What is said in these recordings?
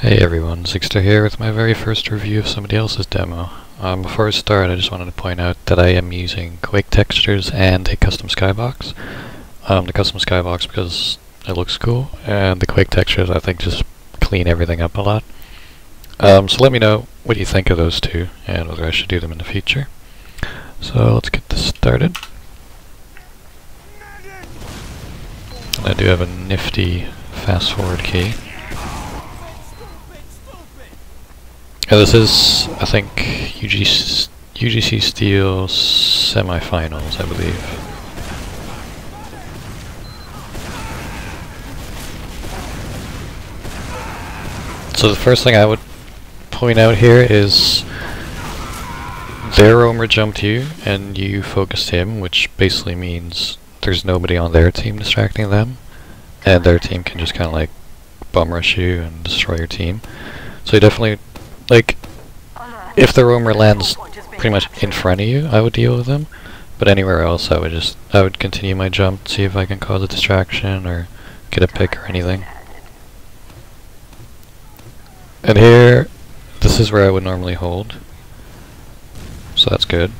Hey everyone, zigzter here with my very first review of somebody else's demo. Before I start, I just wanted to point out that I am using Quake textures and a custom skybox. The custom skybox because it looks cool, and the Quake textures I think just clean everything up a lot. So let me know what you think of those two, and whether I should do them in the future. So let's get this started. And I do have a nifty fast forward key. And this is, I think, UGC Steel semifinals, I believe. So the first thing I would point out here is their roamer jumped you and you focused him, which basically means there's nobody on their team distracting them, and their team can just kind of like bum rush you and destroy your team. So you definitely, like, if the roamer lands pretty much in front of you, I would deal with them, but anywhere else I would continue my jump, see if I can cause a distraction or get a pick or anything. And here, this is where I would normally hold, so that's good.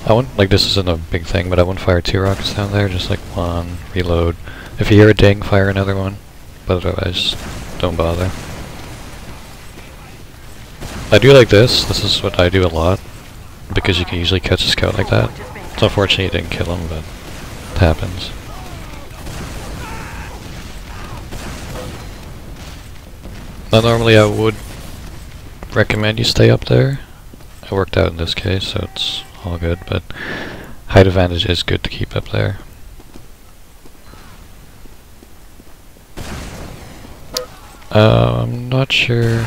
I wouldn't, like, this isn't a big thing, but I wouldn't fire 2 rockets down there, just like one, reload. If you hear a ding, fire another one, but otherwise, don't bother. I do like this. This is what I do a lot, because you can usually catch a scout like that. It's unfortunate you didn't kill him, but it happens. Now normally I would recommend you stay up there. It worked out in this case, so it's all good, but height advantage is good to keep up there. I'm not sure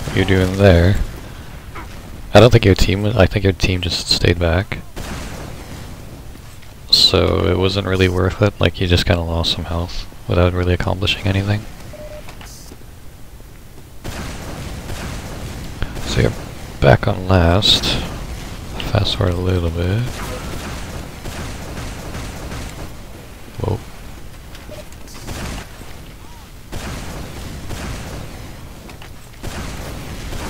what you're doing there. I don't think your team was, I think your team just stayed back. So it wasn't really worth it, like you just kind of lost some health without really accomplishing anything. So you're back on last. Fast forward a little bit. Whoa.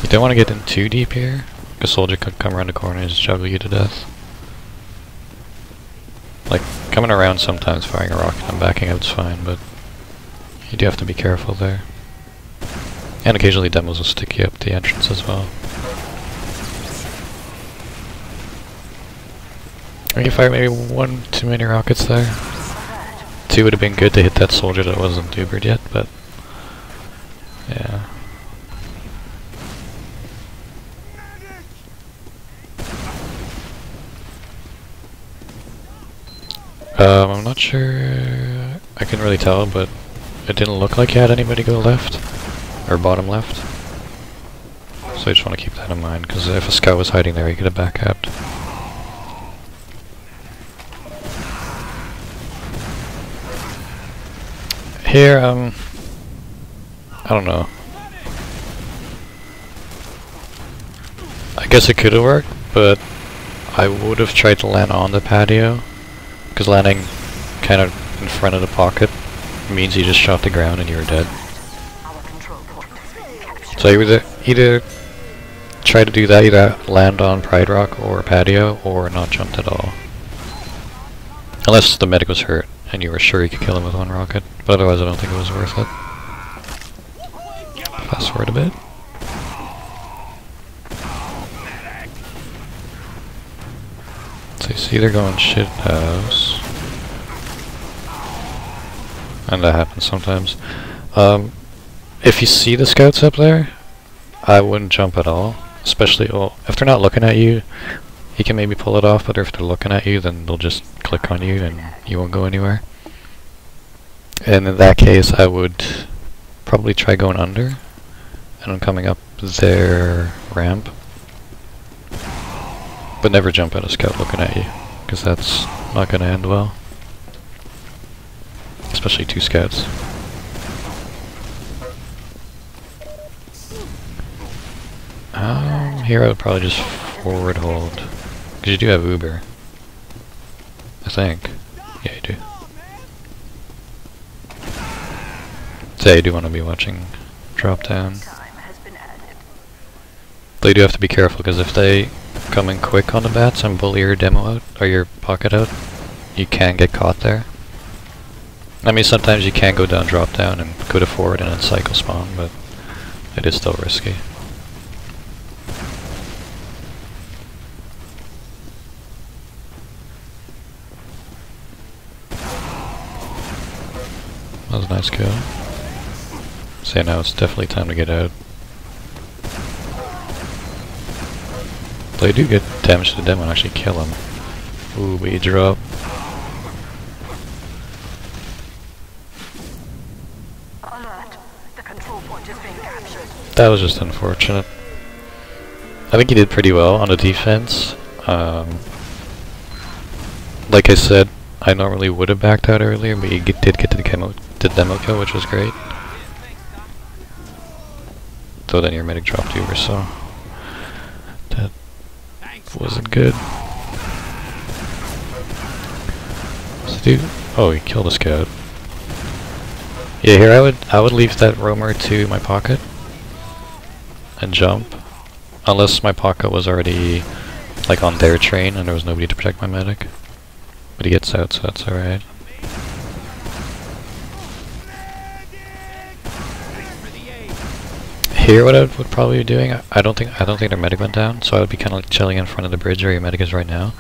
You don't want to get in too deep here. A soldier could come around the corner and just juggle you to death. Like, coming around sometimes, firing a rocket and backing out's fine, but you do have to be careful there. And occasionally demos will stick you up the entrance as well. I can fire maybe 1 too many rockets there. 2 would have been good to hit that soldier that wasn't dubered yet, but yeah. I'm not sure, I couldn't really tell, but it didn't look like you had anybody go left, or bottom left. So I just want to keep that in mind, because if a scout was hiding there, he could have back out. Here, I don't know. I guess it could have worked, but I would have tried to land on the patio, because landing kind of in front of the pocket means you just shot the ground and you were dead. So you either try to do that, either land on Pride Rock or patio, or not jumped at all. Unless the medic was hurt and you were sure you could kill him with 1 rocket, but otherwise I don't think it was worth it. Fast forward a bit. So you see they're going shit house. And that happens sometimes. If you see the scouts up there, I wouldn't jump at all. Especially, well, if they're not looking at you, you can maybe pull it off, but if they're looking at you, then they'll just click on you and you won't go anywhere. And in that case, I would probably try going under, and I'm coming up their ramp. But never jump at a scout looking at you, because that's not going to end well. Especially 2 scouts. Here I would probably just forward hold, because you do have Uber. I think. Yeah, you do. So yeah, you do want to be watching drop down. But you do have to be careful, because if they come in quick on the bats and bully your demo out, or your pocket out, you can get caught there. I mean, sometimes you can go down, drop down, and go to forward and then cycle spawn, but it is still risky. That was a nice kill. So yeah, now it's definitely time to get out. They do get damage to the demo and actually kill him. Ooh, we drop. Alert. The control point is being captured. That was just unfortunate. I think he did pretty well on the defense. Like I said, I normally would have backed out earlier, but he did get to the demo kill, which was great. Though then your medic dropped over, so that wasn't good. So dude, oh, he killed a scout. Yeah, here I would leave that roamer to my pocket and jump, unless my pocket was already like on their train and there was nobody to protect my medic. But he gets out, so that's alright. Here, what I would probably be doing, I don't think their medic went down, so I would be kind of like chilling in front of the bridge where your medic is right now.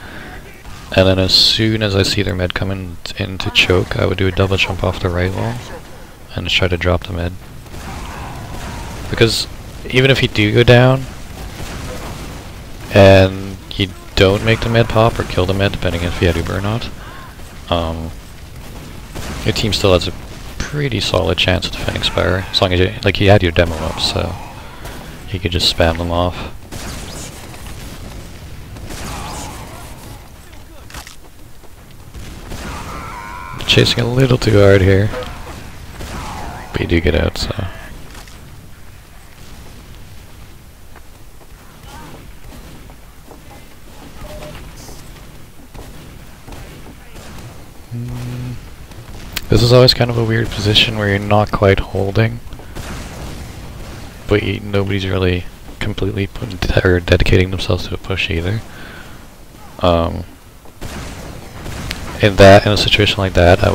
And then as soon as I see their med coming in to choke, I would do a double jump off the right wall and just try to drop the med. Because even if you do go down and you don't make the med pop or kill the med, depending if you had Uber or not, your team still has a pretty solid chance of defending Spire, as long as you had your demo up, so you could just spam them off. Chasing a little too hard here, but you do get out, so. This is always kind of a weird position where you're not quite holding, but nobody's really completely dedicating themselves to a push either. In a situation like that, I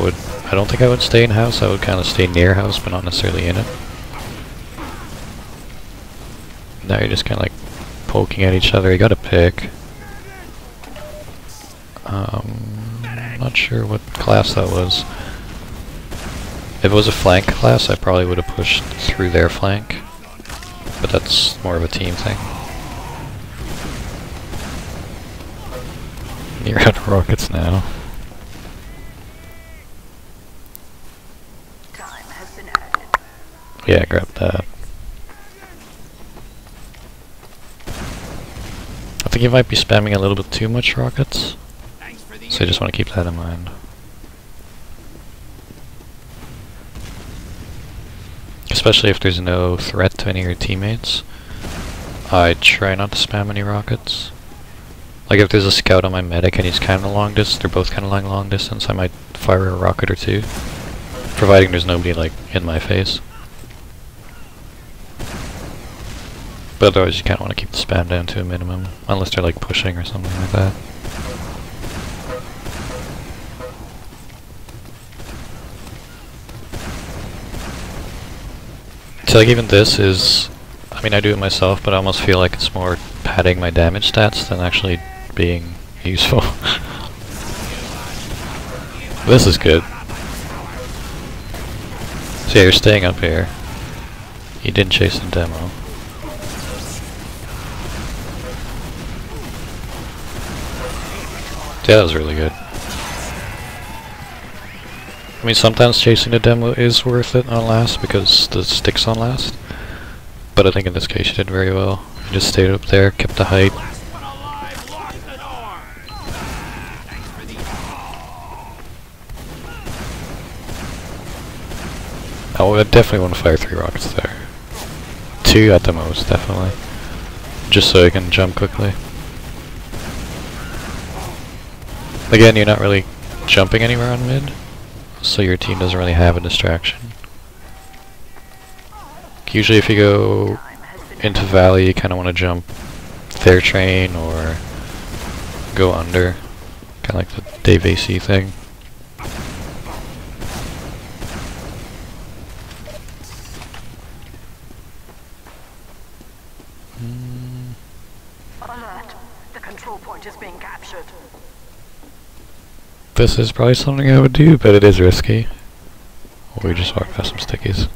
don't think I would stay in house. I would kind of stay near house, but not necessarily in it. Now you're just kind of like poking at each other. You got to pick. Not sure what class that was. If it was a flank class, I probably would have pushed through their flank, but that's more of a team thing. You're out of rockets now. Time has been added. Yeah, grab that. I think you might be spamming a little bit too much rockets, so I just want to keep that in mind. Especially if there's no threat to any of your teammates, I try not to spam any rockets. Like if there's a scout on my medic and he's kind of long distance, they're both kind of long distance, I might fire a rocket or two, providing there's nobody like in my face. But otherwise you kind of want to keep the spam down to a minimum, unless they're like pushing or something like that. So like even this is, I mean I do it myself, but I almost feel like it's more padding my damage stats than actually being useful. This is good. So yeah, you're staying up here. You didn't chase the demo. Yeah, that was really good. I mean, sometimes chasing the demo is worth it on last because the stick's on last, but I think in this case you did very well. You just stayed up there, kept the height. Oh, I definitely want to fire 3 rockets there. 2 at the most, definitely. Just so you can jump quickly. Again, you're not really jumping anywhere on mid, so your team doesn't really have a distraction. usually if you go into Valley, you kind of want to jump their train or go under. Kind of like the Dave AC thing. Alert! The control point is being captured. This is probably something I would do, but it is risky. We just walked past some stickies.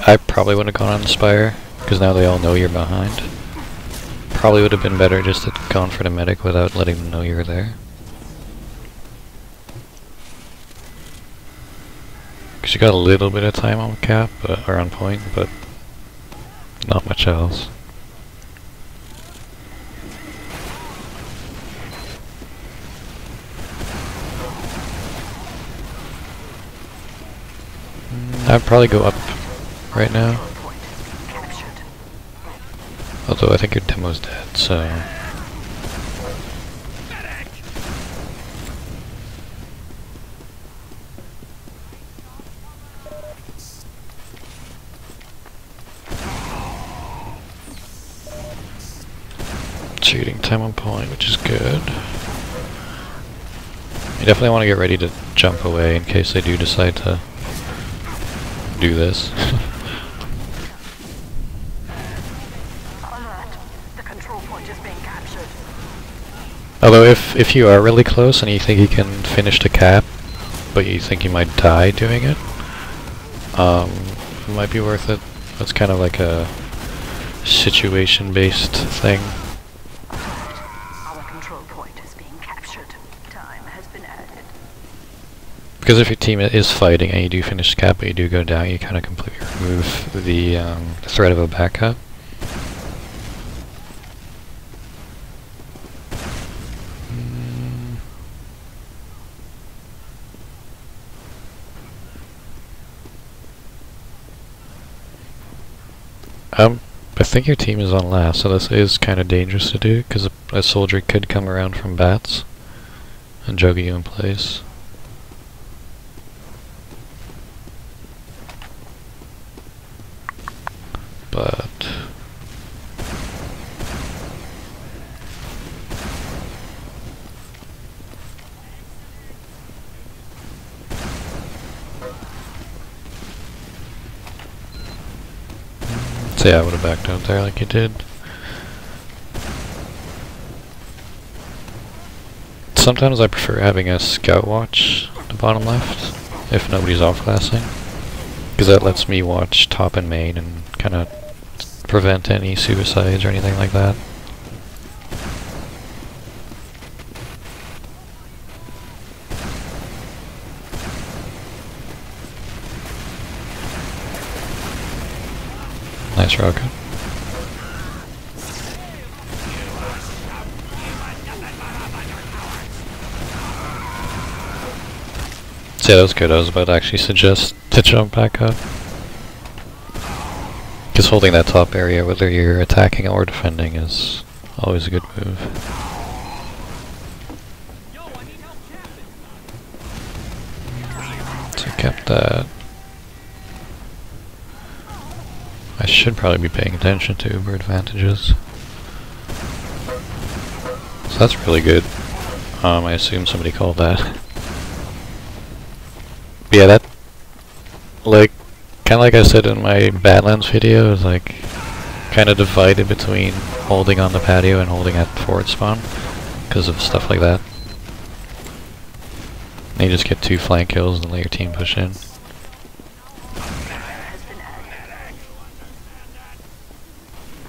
I probably would have gone on the Spire, because now they all know you're behind. Probably would have been better just to gone for the medic without letting them know you were there. Because you got a little bit of time on cap, or on point, but not much else. I'd probably go up right now. Although I think your demo's dead, so... Shooting time on point, which is good. You definitely want to get ready to jump away in case they do decide to do this. Although if you are really close and you think you can finish the cap, but you think you might die doing it, it might be worth it. That's kind of like a situation-based thing. Our control point is being captured. Time has been added. Because if your team is fighting and you do finish the cap but you do go down, you kind of completely remove the threat of a backup. I think your team is on last, so this is kind of dangerous to do, because a soldier could come around from bats and juggle you in place. But... So yeah, I would have backed out there like you did. Sometimes I prefer having a scout watch at the bottom left, if nobody's off-glassing. Because that lets me watch top and main and kind of prevent any suicides or anything like that. Nice rocket. So yeah, that was good. I was about to actually suggest to jump back up. Because holding that top area, whether you're attacking or defending, is always a good move. So I kept that. I should probably be paying attention to Uber advantages. So that's really good. I assume somebody called that. But yeah, that, like, kinda like I said in my Badlands video, is like, kinda divided between holding on the patio and holding at forward spawn, because of stuff like that. And you just get 2 flank kills and let your team push in.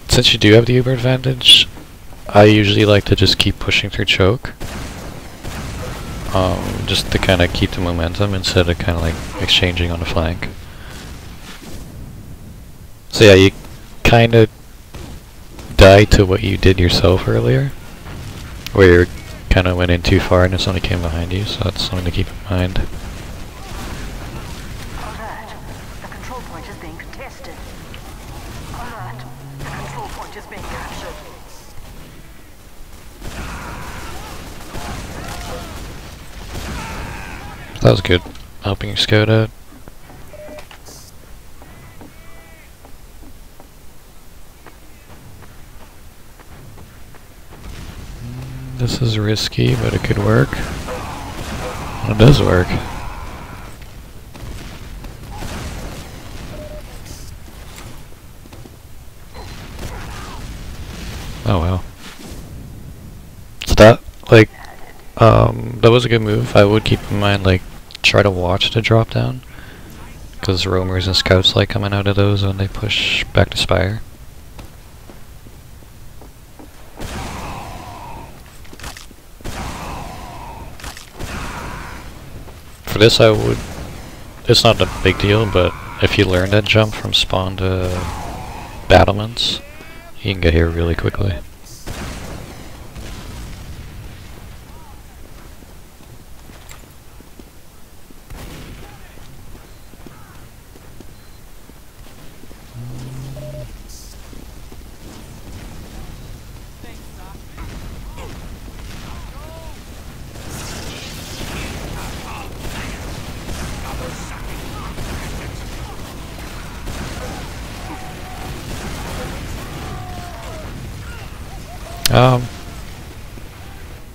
Since you do have the Uber advantage, I usually like to just keep pushing through choke. Just to kind of keep the momentum instead of kind of like exchanging on the flank. So yeah, you kind of die to what you did yourself earlier, where you kind of went in too far and it only came behind you, so that's something to keep in mind. Alert! The control point is being contested. Alert! The control point is being captured. That was good. Helping your scout out. This is risky, but it could work. It does work. Oh wow. So that, like, that was a good move. I would keep in mind, like, try to watch the drop down, because roamers and scouts like coming out of those when they push back to Spire. For this I would, it's not a big deal, but if you learn that jump from spawn to battlements, you can get here really quickly.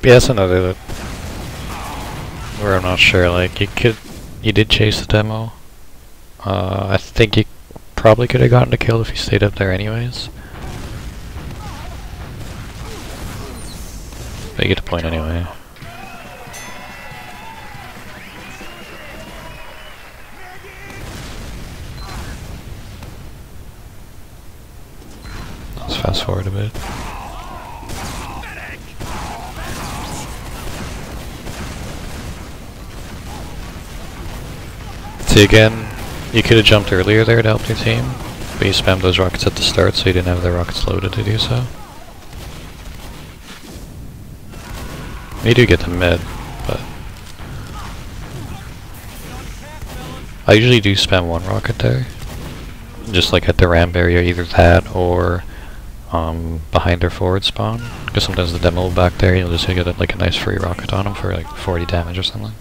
Yeah, that's another where I'm not sure. Like, you did chase the demo. I think you probably could have gotten a kill if you stayed up there anyways. But you get the point anyway. Let's fast forward a bit. See, again, you could have jumped earlier there to help your team, but you spammed those rockets at the start so you didn't have the rockets loaded to do so. You do get the med, but I usually do spam one rocket there, just like at the ramp area, either that or behind their forward spawn, because sometimes the demo back there you'll just get like a nice free rocket on them for like 40 damage or something.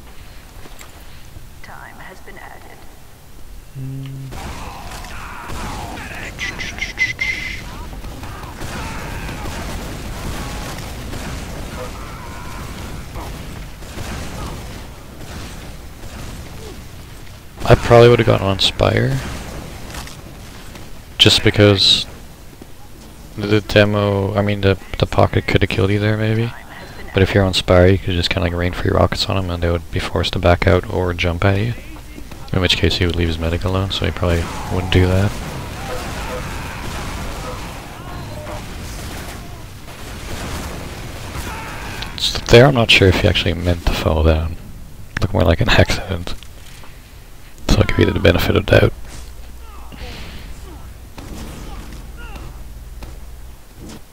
Time has been added. I probably would have gotten on Spire, just because the demo, I mean the pocket could have killed you there maybe, but if you're on Spire you could just kind of like rain free rockets on him and they would be forced to back out or jump at you, in which case he would leave his medic alone, so he probably wouldn't do that. So there I'm not sure if he actually meant to fall down. It looked more like an accident. So I'll give you the benefit of doubt.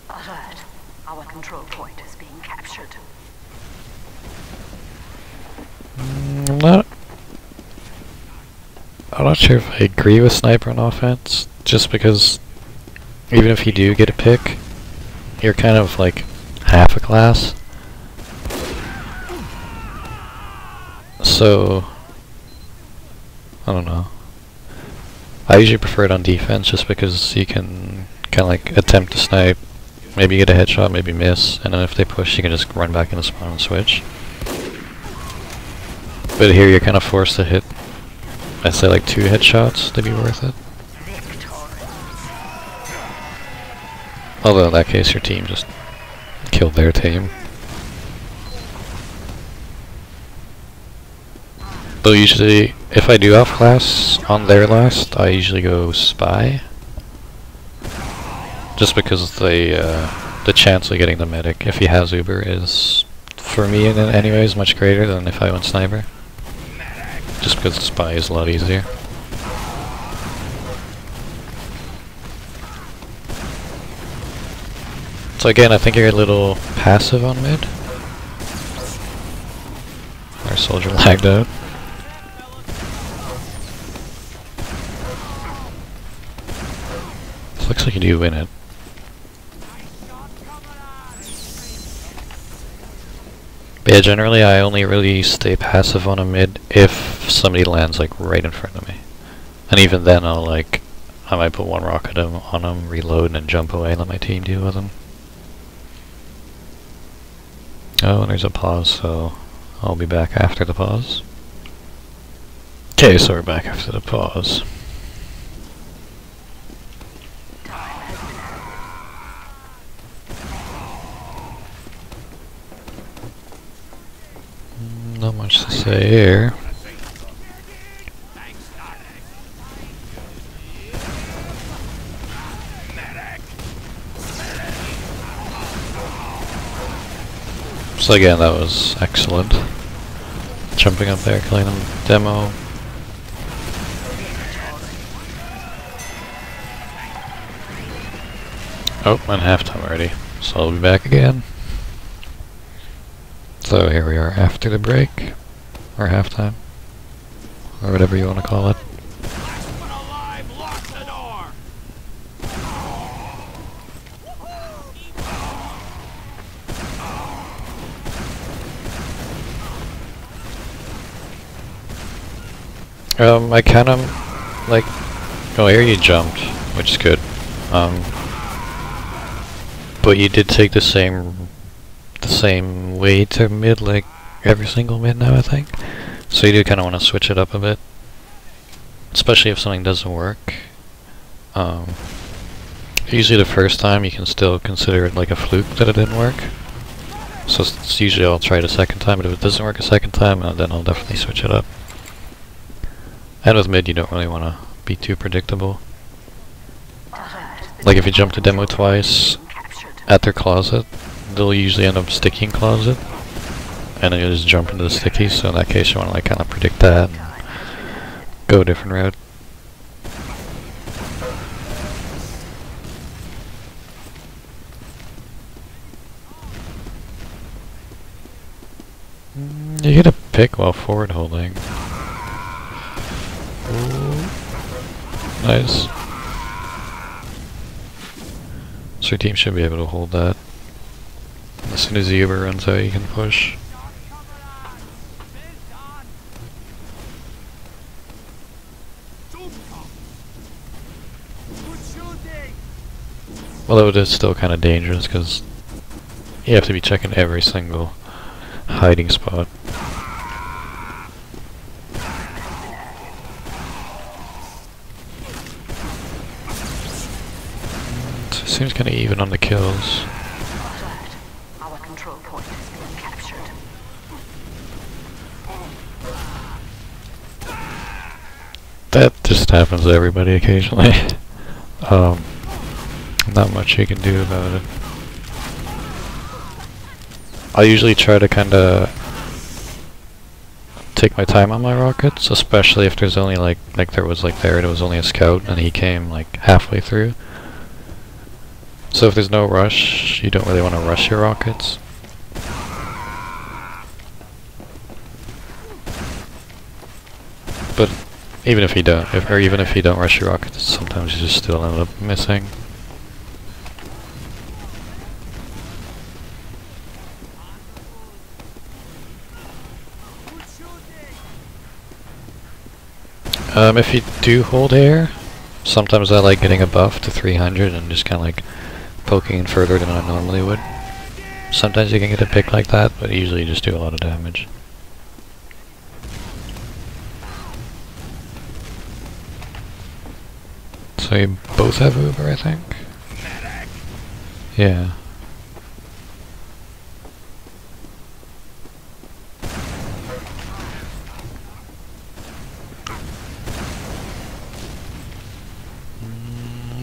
Alert. Our control point is being captured. I'm not sure if I agree with Sniper on offense, just because even if you do get a pick, you're kind of like half a class. So I don't know. I usually prefer it on defense just because you can kind of like attempt to snipe, maybe get a headshot, maybe miss, and then if they push you can just run back into spawn and switch. But here you're kind of forced to hit, I'd say like 2 headshots to be worth it. Although in that case your team just killed their team. Though usually, if I do off-class on their last, I usually go Spy. Just because the chance of getting the medic, if he has Uber, is, for me anyways, much greater than if I went Sniper. Just because the Spy is a lot easier. So again, I think you're a little passive on mid. Our soldier lagged out. Looks like you do win it. But yeah, Yeah, generally I only really stay passive on a mid if somebody lands like right in front of me. And even then I might put one rocket on him, reload, and jump away and let my team deal with him. Oh, and there's a pause, so I'll be back after the pause. Okay, so we're back after the pause. Not much to say here. So again, that was excellent. Jumping up there, killing them. Demo. Oh, and halftime already. So I'll be back again. So here we are after the break. Or halftime. Or whatever you want to call it. I kinda like, oh, here you jumped, which is good. But you did take the same way to mid, like every single mid now, I think. So you do kinda wanna switch it up a bit. Especially if something doesn't work. Usually the first time you can still consider it like a fluke that it didn't work. So it's usually I'll try it a second time, but if it doesn't work a second time, then I'll definitely switch it up. And with mid, you don't really want to be too predictable. Like if you jump to demo twice at their closet, they'll usually end up sticking closet, and then you just jump into the stickies. So in that case, you want to like kind of predict that and go a different route. You get a pick while forward holding. Ooh. Nice. So your team should be able to hold that. As soon as the Uber runs out, you can push. Although it is still kind of dangerous because you have to be checking every single hiding spot. So it seems kind of even on the kills. Our control point is being captured. That just happens to everybody occasionally. Not much you can do about it. I usually try to kinda take my time on my rockets, especially if there's only like there was only a scout and he came like halfway through. So if there's no rush, you don't really want to rush your rockets. But even if you don't, even if you don't rush your rockets, sometimes you just still end up missing. If you do hold air, sometimes I like getting a buff to 300 and just kind of like poking in further than I normally would. Sometimes you can get a pick like that, but usually you just do a lot of damage. So you both have Uber, I think? Yeah.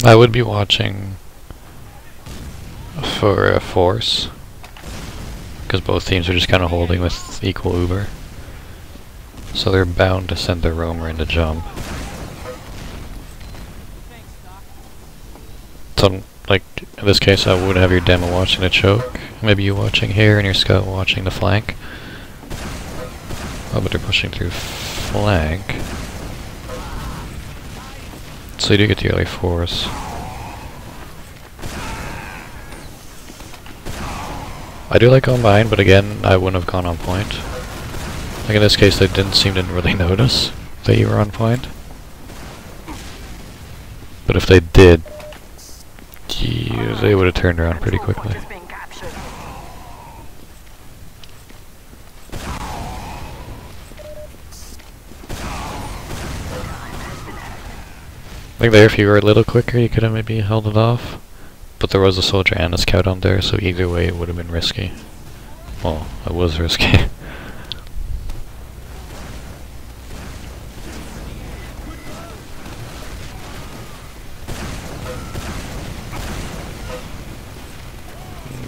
I would be watching for a force, because both teams are just kind of holding with equal Uber. So they're bound to send their roamer in to jump. So, like, in this case, I would have your demo watching the choke, maybe you watching here and your scout watching the flank. Oh, but they're pushing through flank. So you do get the early force. I do like going behind, but again, I wouldn't have gone on point. Like in this case, they didn't seem to really notice that you were on point. But if they did, they would have turned around pretty quickly. I think there, if you were a little quicker, you could have maybe held it off. But there was a soldier and a scout on there, so either way it would have been risky. Well, it was risky.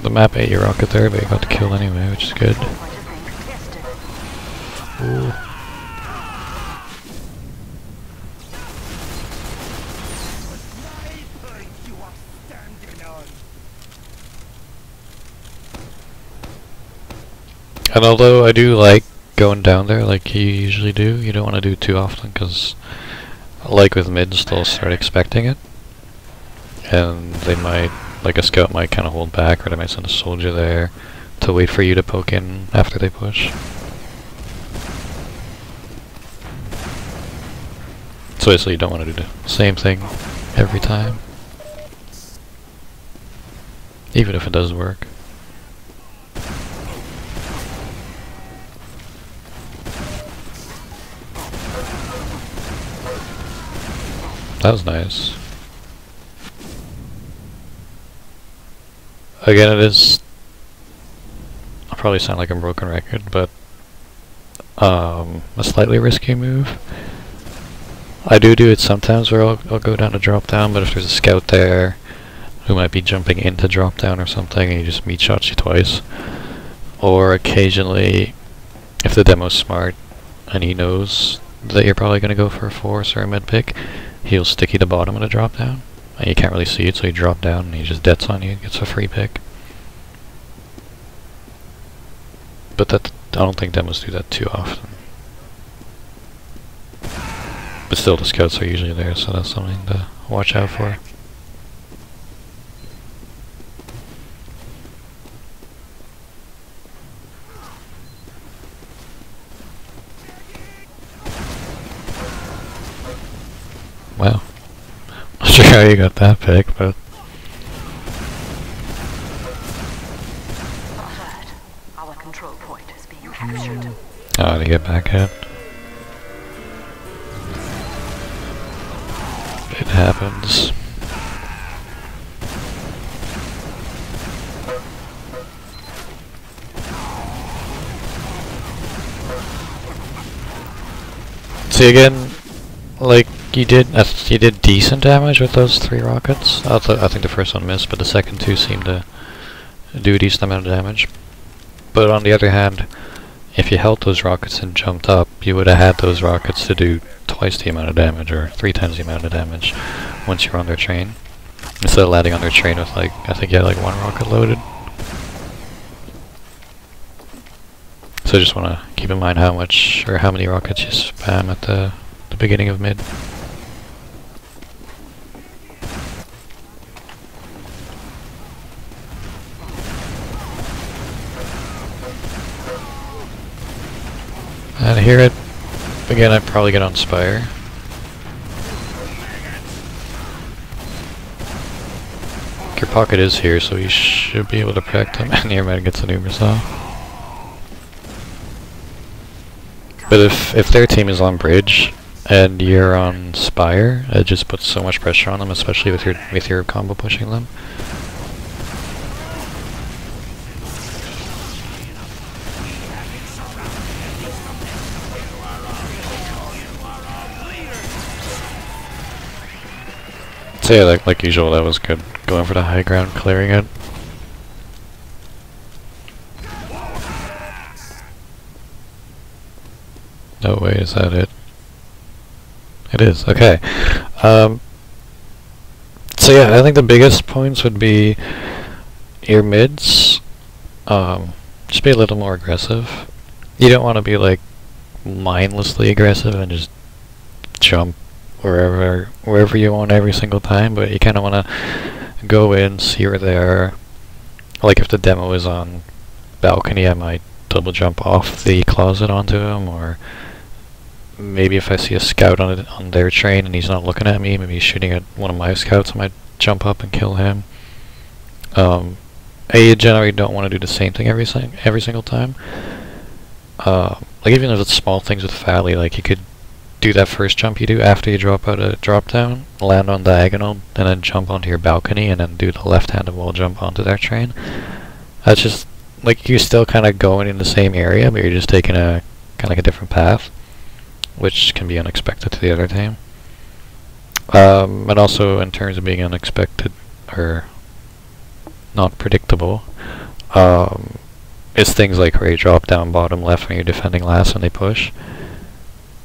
The map ate your rocket there, but you got the kill anyway, which is good. Ooh. And although I do like going down there like you usually do, you don't want to do it too often, because like with mids, they'll start expecting it. And they might, like a scout might kind of hold back, or they might send a soldier there to wait for you to poke in after they push. So basically you don't want to do the same thing every time, even if it does work. That was nice. Again, it is... I'll probably sound like a broken record, but a slightly risky move. I do it sometimes where I'll go down to drop down, but if there's a scout there who might be jumping into drop down or something and he just meat shots you twice, or occasionally if the demo's smart and he knows that you're probably going to go for a force or a med pick, he'll stick you to bottom of the drop down, and you can't really see it, so you drop down and he just dets on you and gets a free pick. But that, I don't think demos do that too often. But still, the scouts are usually there, so that's something to watch out for. Wow. Not sure how you got that pick, but... Our control point is being captured. Oh, to get back at. It happens. See again, like you did decent damage with those 3 rockets. I think the first one missed, but the second 2 seemed to do a decent amount of damage. But on the other hand, if you held those rockets and jumped up, you would have had those rockets to do twice the amount of damage, or 3 times the amount of damage, once you're on their train. Instead of landing on their train with like, I think you had like 1 rocket loaded. So I just want to keep in mind how much, or how many rockets you spam at the beginning of mid. And here it, again, I'd probably get on Spire. Your pocket is here, so you should be able to protect him, and your man gets an Ubersaw. But if their team is on bridge and you're on Spire, it just puts so much pressure on them, especially with your combo pushing them. So yeah, like usual, that was good. Going for the high ground, clearing it. No way, is that it? It is, okay. So yeah, I think the biggest points would be your mids. Just be a little more aggressive. You don't want to be like mindlessly aggressive and just jump wherever you want every single time, but you kind of want to go in, see where they are. Like if the demo is on balcony, I might double jump off the closet onto him, or maybe if I see a scout on their train and he's not looking at me, maybe he's shooting at one of my scouts, I might jump up and kill him. You generally don't want to do the same thing every single time. Like even if it's small things with Valley, like you could do that first jump you do after you drop out a drop down, land on diagonal, and then jump onto your balcony, and then do the left-handed wall jump onto their train. That's just like you're still kind of going in the same area, but you're just taking a kind of like a different path, which can be unexpected to the other team. And also in terms of being unexpected or not predictable, it's things like where you drop down bottom left when you're defending last and they push.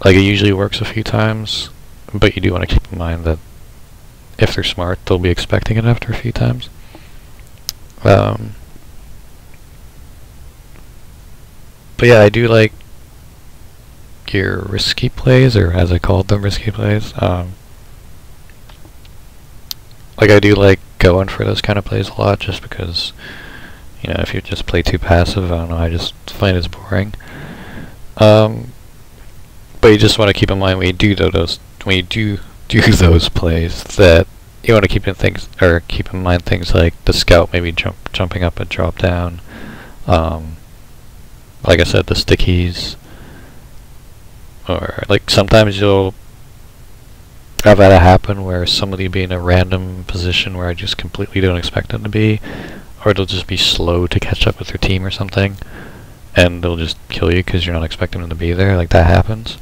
Like it usually works a few times, but you do want to keep in mind that if they're smart, they'll be expecting it after a few times. But yeah, I do like your risky plays, or as I called them, risky plays. Like I do like going for those kind of plays a lot, just because, you know, if you just play too passive, I don't know, I just find it's boring. But you just want to keep in mind when you do those those plays, that you want to keep in mind things like the scout maybe jumping up a drop down. Like I said, the stickies, or like sometimes you'll have that happen where somebody be in a random position where I just completely don't expect them to be, or they'll just be slow to catch up with their team or something, and they'll just kill you because you're not expecting them to be there. Like that happens.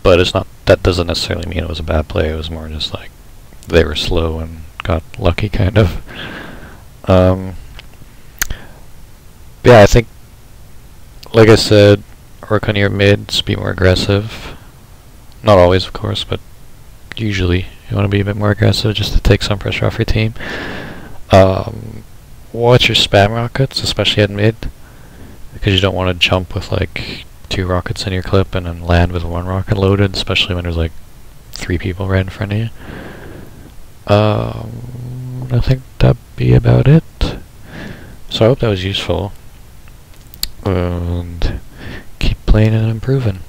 But it's not, that doesn't necessarily mean it was a bad play, it was more just like they were slow and got lucky, kind of. Yeah, I think, like I said, work on your mids, be more aggressive. Not always, of course, but usually you want to be a bit more aggressive just to take some pressure off your team. Watch your spam rockets, especially at mid, because you don't want to jump with like 2 rockets in your clip and then land with 1 rocket loaded, especially when there's like 3 people right in front of you. I think that'd be about it. So I hope that was useful, and keep playing and improving.